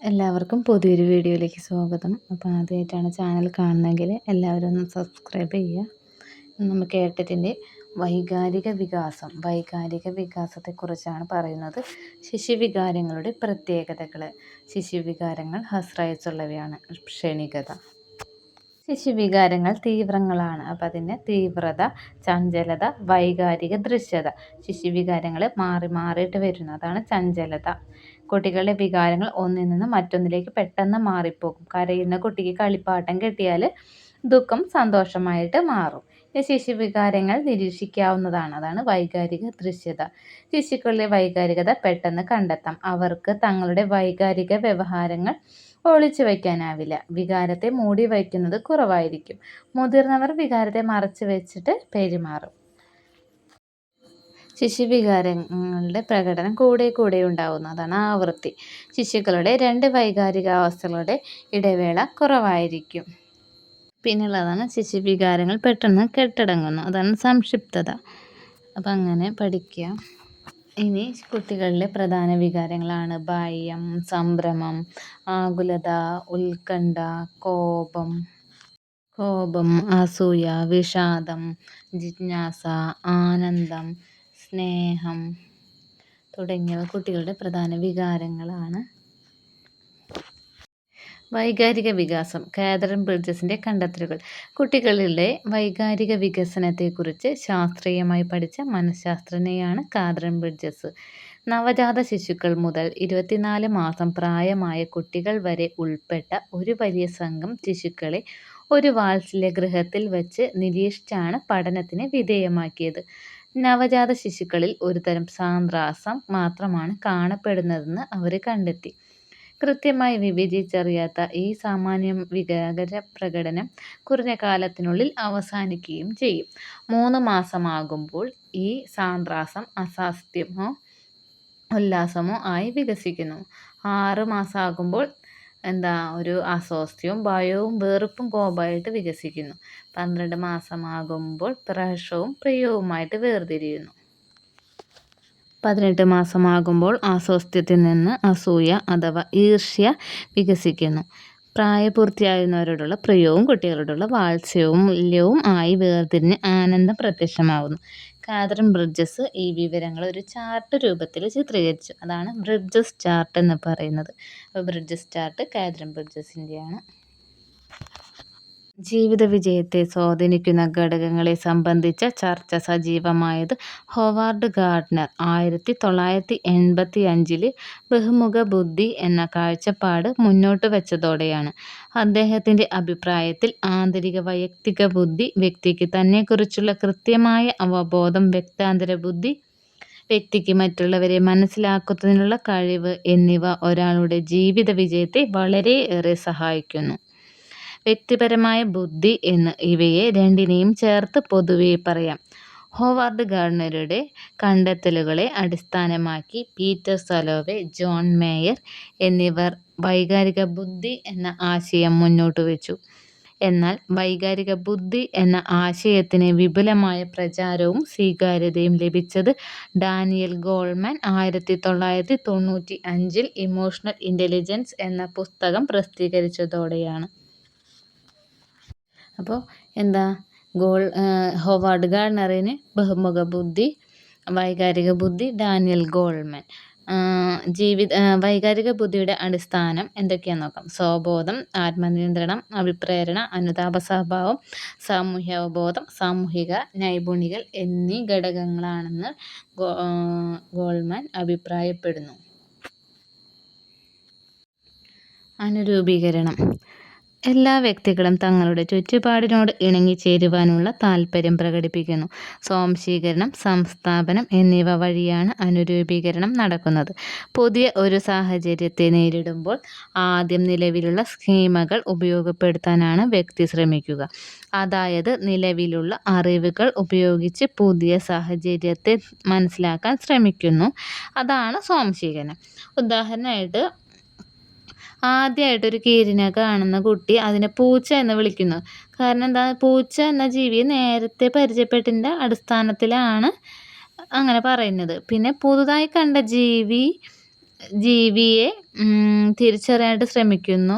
എല്ലാവർക്കും പുതിയൊരു വീഡിയോയിലേക്ക് സ്വാഗതം. അപ്പോൾ ആദ്യമായിട്ടാണ് ചാനൽ കാണുന്നതെങ്കിൽ എല്ലാവരും ഒന്ന് സബ്സ്ക്രൈബ് ചെയ്യുക. നമുക്ക് ഏട്ടത്തിൻ്റെ വൈകാരിക വികാസത്തെക്കുറിച്ചാണ് പറയുന്നത്. ശിശുവികാരങ്ങളുടെ പ്രത്യേകതകൾ. ശിശുവികാരങ്ങൾ ആശ്രയിച്ചുള്ളവയാണ്. ക്ഷണികത. ശിശുവികാരങ്ങൾ തീവ്രങ്ങളാണ്. അപ്പം അതിൻ്റെ തീവ്രത, ചഞ്ചലത, വൈകാരിക ദൃശ്യത. ശിശുവികാരങ്ങൾ മാറി മാറിയിട്ട് വരുന്നതാണ് ചഞ്ചലത. കുട്ടികളുടെ വികാരങ്ങൾ ഒന്നിൽ നിന്ന് മറ്റൊന്നിലേക്ക് പെട്ടെന്ന് മാറിപ്പോകും. കരയുന്ന കുട്ടിക്ക് കളിപ്പാട്ടം കിട്ടിയാൽ ദുഃഖം സന്തോഷമായിട്ട് മാറും. ഈ ശിശുവികാരങ്ങൾ നിരീക്ഷിക്കാവുന്നതാണ്. അതാണ് വൈകാരിക ദൃശ്യത. ശിശുക്കളിലെ വൈകാരികത പെട്ടെന്ന് കണ്ടെത്താം. അവർക്ക് തങ്ങളുടെ വൈകാരിക വ്യവഹാരങ്ങൾ ഒളിച്ചു വയ്ക്കാനാവില്ല. വികാരത്തെ മൂടി വയ്ക്കുന്നത് കുറവായിരിക്കും. മുതിർന്നവർ വികാരത്തെ മറച്ചു വെച്ചിട്ട് പെരുമാറും. ശിശുവികാരങ്ങളുടെ പ്രകടനം കൂടെ ഉണ്ടാകുന്നു. അതാണ് ആവൃത്തി. ശിശുക്കളുടെ രണ്ട് വൈകാരികാവസ്ഥകളുടെ ഇടവേള കുറവായിരിക്കും. പിന്നുള്ളതാണ് ശിശുവികാരങ്ങൾ പെട്ടെന്ന് കെട്ടടങ്ങുന്നു. അതാണ് സംക്ഷിപ്തത. അപ്പം അങ്ങനെ പഠിക്കുക. ഇനി കുട്ടികളിലെ പ്രധാന വികാരങ്ങളാണ് ഭയം, സംഭ്രമം, ആകുലത, ഉത്കണ്ഠ, കോപം, അസൂയ, വിഷാദം, ജിജ്ഞാസ, ആനന്ദം, സ്നേഹം തുടങ്ങിയവ കുട്ടികളുടെ പ്രധാന വികാരങ്ങളാണ്. വൈകാരിക വികാസം. കാതറിൻ ബ്രിഡ്ജസിൻ്റെ കണ്ടെത്തലുകൾ. കുട്ടികളിലെ വൈകാരിക വികസനത്തെക്കുറിച്ച് ശാസ്ത്രീയമായി പഠിച്ച മനഃശാസ്ത്രജ്ഞയാണ് കാതറിൻ ബ്രിഡ്ജസ്. നവജാത ശിശുക്കൾ മുതൽ 24 മാസം പ്രായമായ കുട്ടികൾ വരെ ഉൾപ്പെട്ട ഒരു വലിയ സംഘം ശിശുക്കളെ ഒരു വാത്സല്യഗൃഹത്തിൽ വച്ച് നിരീക്ഷിച്ചാണ് പഠനത്തിന് വിധേയമാക്കിയത്. നവജാത ശിശുക്കളിൽ ഒരുതരം സാന്ദ്രാസം മാത്രമാണ് കാണപ്പെടുന്നതെന്ന് അവർ കണ്ടെത്തി. കൃത്യമായി വിഭജിച്ചറിയാത്ത ഈ സാമാന്യ വികാര പ്രകടനം കുറഞ്ഞ കാലത്തിനുള്ളിൽ അവസാനിക്കുകയും ചെയ്യും. 3 മാസമാകുമ്പോൾ ഈ സാന്ദ്രാസം അസ്വാസ്ഥ്യമോ ഉല്ലാസമോ ആയി വികസിക്കുന്നു. 6 മാസമാകുമ്പോൾ ഒരു അസ്വാസ്ഥ്യവും ഭയവും വെറുപ്പും കോപമായിട്ട് വികസിക്കുന്നു. 12 മാസമാകുമ്പോൾ പ്രഹർഷവും പ്രിയവുമായിട്ട് വേർതിരിയുന്നു. 18 മാസമാകുമ്പോൾ അസ്വാസ്ഥ്യത്തിൽ നിന്ന് അസൂയ അഥവാ ഈർഷ്യ വികസിക്കുന്നു. പ്രായപൂർത്തിയാകുന്നവരോടുള്ള പ്രിയവും കുട്ടികളോടുള്ള വാത്സല്യവും ആയി വേർതിരിഞ്ഞ് ആനന്ദം പ്രത്യക്ഷമാവുന്നു. കാതറിൻ ബ്രിഡ്ജസ് ഈ വിവരങ്ങൾ ഒരു ചാർട്ട് രൂപത്തിൽ ചിത്രീകരിച്ചു. അതാണ് ബ്രിഡ്ജസ് ചാർട്ട് എന്ന് പറയുന്നത്. അപ്പോൾ ബ്രിഡ്ജസ് ചാർട്ട് കാതറിൻ ബ്രിഡ്ജസിൻ്റെയാണ്. ജീവിത വിജയത്തെ സ്വാധീനിക്കുന്ന ഘടകങ്ങളെ സംബന്ധിച്ച ചർച്ച സജീവമായത് ഹോവാർഡ് ഗാർഡ്നർ 1985 ബഹുമുഖ ബുദ്ധി എന്ന കാഴ്ചപ്പാട് മുന്നോട്ട് വെച്ചതോടെയാണ്. അദ്ദേഹത്തിൻ്റെ അഭിപ്രായത്തിൽ ആന്തരിക വൈയക്തിക ബുദ്ധി, വ്യക്തിക്ക് തന്നെക്കുറിച്ചുള്ള കൃത്യമായ അവബോധം, വ്യക്താന്തര ബുദ്ധി, വ്യക്തിക്ക് മറ്റുള്ളവരെ മനസ്സിലാക്കുന്നതിനുള്ള കഴിവ് എന്നിവ ഒരാളുടെ ജീവിത വിജയത്തെ വളരെയേറെ സഹായിക്കുന്നു. വ്യക്തിപരമായ ബുദ്ധി എന്ന് ഇവയെ രണ്ടിനെയും ചേർത്ത് പൊതുവെ പറയാം. ഹോവാർഡ് ഗാർഡ്നറുടെ കണ്ടെത്തലുകളെ അടിസ്ഥാനമാക്കി പീറ്റർ സലോവെ, ജോൺ മേയർ എന്നിവർ വൈകാരിക ബുദ്ധി എന്ന ആശയം മുന്നോട്ട് വെച്ചു. എന്നാൽ വൈകാരിക ബുദ്ധി എന്ന ആശയത്തിന് വിപുലമായ പ്രചാരവും സ്വീകാര്യതയും ലഭിച്ചത് ഡാനിയൽ ഗോൾമാൻ 1995 ഇമോഷണൽ ഇൻ്റലിജൻസ് എന്ന പുസ്തകം പ്രസിദ്ധീകരിച്ചതോടെയാണ്. അപ്പോൾ ഹോവാർഡ് ഗാർഡ്നറിന് ബഹുമുഖ ബുദ്ധി, വൈകാരിക ബുദ്ധി ഡാനിയൽ ഗോൾമാൻ. വൈകാരിക ബുദ്ധിയുടെ അടിസ്ഥാനം എന്തൊക്കെയാണെന്ന് നോക്കാം. സ്വബോധം, ആത്മനിയന്ത്രണം, അഭിപ്രേരണ, അനുതാപ സ്വഭാവം, സാമൂഹ്യ അവബോധം, സാമൂഹിക നൈപുണികൾ എന്നീ ഘടകങ്ങളാണെന്ന് ഗോൾമാൻ അഭിപ്രായപ്പെടുന്നു. അനുരൂപീകരണം. എല്ലാ വ്യക്തികളും തങ്ങളുടെ ചുറ്റുപാടിനോട് ഇണങ്ങിച്ചേരുവാനുള്ള താൽപ്പര്യം പ്രകടിപ്പിക്കുന്നു. സ്വാംശീകരണം, സംസ്ഥാപനം എന്നിവ വഴിയാണ് അനുരൂപീകരണം നടക്കുന്നത്. പുതിയ ഒരു സാഹചര്യത്തെ നേരിടുമ്പോൾ ആദ്യം നിലവിലുള്ള സ്കീമകൾ ഉപയോഗപ്പെടുത്താനാണ് വ്യക്തി ശ്രമിക്കുക. അതായത് നിലവിലുള്ള അറിവുകൾ ഉപയോഗിച്ച് പുതിയ സാഹചര്യത്തെ മനസ്സിലാക്കാൻ ശ്രമിക്കുന്നു. അതാണ് സ്വാംശീകരണം. ഉദാഹരണമായിട്ട്, ആദ്യമായിട്ടൊരു കീരിനെ കാണുന്ന കുട്ടി അതിനെ പൂച്ച എന്ന് വിളിക്കുന്നു. കാരണം പൂച്ച എന്ന ജീവിയെ നേരത്തെ പരിചയപ്പെട്ടതിൻ്റെ അടിസ്ഥാനത്തിലാണ് അങ്ങനെ പറയുന്നത്. പിന്നെ പുതുതായി കണ്ട ജീവി ജീവിയെ തിരിച്ചറിയാനായിട്ട് ശ്രമിക്കുന്നു.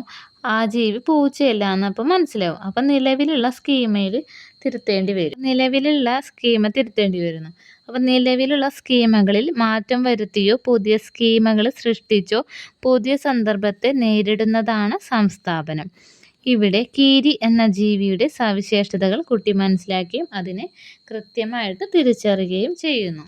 ആ ജീവി പൂച്ചയല്ല എന്നപ്പം മനസ്സിലാവും. അപ്പം നിലവിലുള്ള സ്കീമയിൽ തിരുത്തേണ്ടി വരും. അപ്പം നിലവിലുള്ള സ്കീമകളിൽ മാറ്റം വരുത്തിയോ പുതിയ സ്കീമകൾ സൃഷ്ടിച്ചോ പുതിയ സന്ദർഭത്തെ നേരിടുന്നതാണ് സംസ്ഥാപനം. ഇവിടെ കീരി എന്ന ജീവിയുടെ സവിശേഷതകൾ കുട്ടി മനസ്സിലാക്കുകയും അതിനെ കൃത്യമായിട്ട് തിരിച്ചറിയുകയും ചെയ്യുന്നു.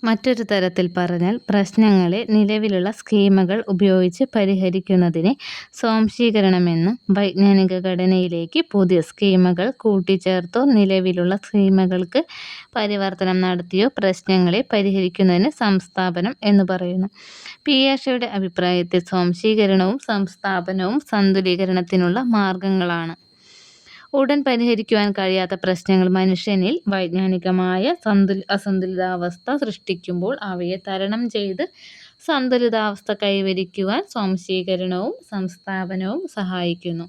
മറ്റൊരു തരത്തിൽ പറഞ്ഞാൽ പ്രശ്നങ്ങളെ നിലവിലുള്ള സ്കീമകൾ ഉപയോഗിച്ച് പരിഹരിക്കുന്നതിനെ സ്വാംശീകരണമെന്നും വൈജ്ഞാനിക ഘടനയിലേക്ക് പുതിയ സ്കീമകൾ കൂട്ടിച്ചേർത്തോ നിലവിലുള്ള സ്കീമകൾക്ക് പരിവർത്തനം നടത്തിയോ പ്രശ്നങ്ങളെ പരിഹരിക്കുന്നതിന് സംസ്ഥാപനം എന്ന് പറയുന്നു. പിയാഷെയുടെ അഭിപ്രായത്തിൽ സ്വാംശീകരണവും സംസ്ഥാപനവും സന്തുലീകരണത്തിനുള്ള മാർഗങ്ങളാണ്. ഉടൻ പരിഹരിക്കുവാൻ കഴിയാത്ത പ്രശ്നങ്ങൾ മനുഷ്യനിൽ വൈജ്ഞാനികമായ അസന്തുലിതാവസ്ഥ സൃഷ്ടിക്കുമ്പോൾ അവയെ തരണം ചെയ്ത് സന്തുലിതാവസ്ഥ കൈവരിക്കുവാൻ സ്വാംശീകരണവും സംസ്ഥാപനവും സഹായിക്കുന്നു.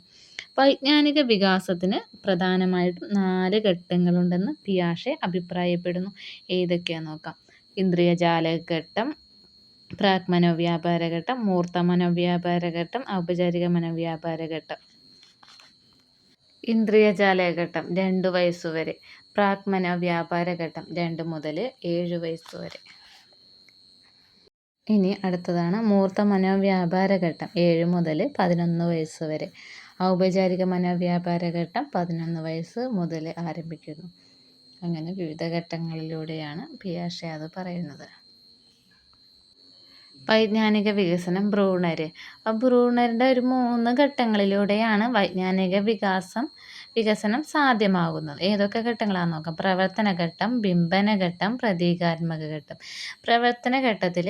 വൈജ്ഞാനിക വികാസത്തിന് പ്രധാനമായിട്ടും 4 ഘട്ടങ്ങളുണ്ടെന്ന് പിയാഷെ അഭിപ്രായപ്പെടുന്നു. ഏതൊക്കെയാണെന്ന് നോക്കാം. ഇന്ദ്രിയജാലഘട്ടം, പ്രാക് മനോവ്യാപാരഘട്ടം, മൂർത്ത മനോവ്യാപാരഘട്ടം, ഔപചാരിക മനോവ്യാപാരഘട്ടം. ഇന്ദ്രിയജാലഘട്ടം 2 വയസ്സുവരെ. പ്രാക് മനോവ്യാപാരഘട്ടം 2 മുതൽ 7 വയസ്സുവരെ. ഇനി അടുത്തതാണ് മൂർത്ത മനോവ്യാപാരഘട്ടം 7 മുതൽ 11 വയസ്സുവരെ. ഔപചാരിക മനോവ്യാപാരഘട്ടം 11 വയസ്സ് മുതൽ ആരംഭിക്കുന്നു. അങ്ങനെ വിവിധ ഘട്ടങ്ങളിലൂടെയാണ് പിയാഷെ അത് പറയുന്നത്. വൈജ്ഞാനിക വികസനം ബ്രൂണർ. ബ്രൂണറിൻ്റെ ഒരു 3 ഘട്ടങ്ങളിലൂടെയാണ് വൈജ്ഞാനിക വികസനം സാധ്യമാകുന്നത്. ഏതൊക്കെ ഘട്ടങ്ങളാണെന്ന് നോക്കാം. പ്രവർത്തന ഘട്ടം, ബിംബന ഘട്ടം, പ്രതീകാത്മക ഘട്ടം. പ്രവർത്തന ഘട്ടത്തിൽ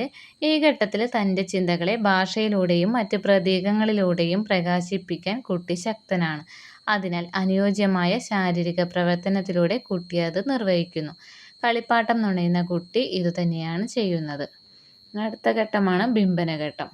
ഈ ഘട്ടത്തിൽ തൻ്റെ ചിന്തകളെ ഭാഷയിലൂടെയും മറ്റ് പ്രതീകങ്ങളിലൂടെയും പ്രകാശിപ്പിക്കാൻ കുട്ടി ശക്തനാണ്. അതിനാൽ അനുയോജ്യമായ ശാരീരിക പ്രവർത്തനത്തിലൂടെ കുട്ടി അത് നിർവഹിക്കുന്നു. കളിപ്പാട്ടം നുണയുന്ന കുട്ടി ഇതുതന്നെയാണ് ചെയ്യുന്നത്. അടുത്ത ഘട്ടമാണ് ബിംബനഘട്ടം.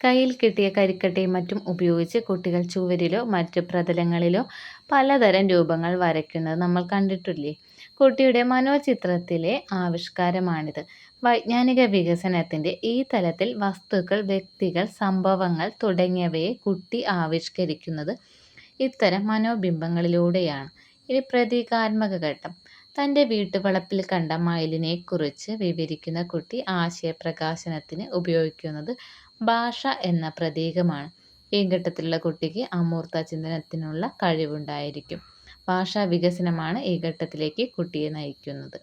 കയ്യിൽ കിട്ടിയ കരിക്കട്ടയും മറ്റും ഉപയോഗിച്ച് കുട്ടികൾ ചുവരിലോ മറ്റു പ്രതലങ്ങളിലോ പലതരം രൂപങ്ങൾ വരയ്ക്കുന്നത് നമ്മൾ കണ്ടിട്ടില്ലേ? കുട്ടിയുടെ മനോചിത്രത്തിലെ ആവിഷ്കാരമാണിത്. വൈജ്ഞാനിക വികസനത്തിൻ്റെ ഈ തലത്തിൽ വസ്തുക്കൾ, വ്യക്തികൾ, സംഭവങ്ങൾ തുടങ്ങിയവയെ കുട്ടി ആവിഷ്കരിക്കുന്നത് ഇത്തരം മനോബിംബങ്ങളിലൂടെയാണ്. ഇനി പ്രതീകാത്മക ഘട്ടം. തൻ്റെ വീട്ടുവളപ്പിൽ കണ്ട മയിലിനെക്കുറിച്ച് വിവരിക്കുന്ന കുട്ടി ആശയപ്രകാശനത്തിന് ഉപയോഗിക്കുന്നത് ഭാഷ എന്ന പ്രതീകമാണ്. ഈ ഘട്ടത്തിലുള്ള കുട്ടിക്ക് അമൂർത്ത ചിന്തനത്തിനുള്ള കഴിവുണ്ടായിരിക്കും. ഭാഷാ വികസനമാണ് ഈ ഘട്ടത്തിലേക്ക് കുട്ടിയെ നയിക്കുന്നത്.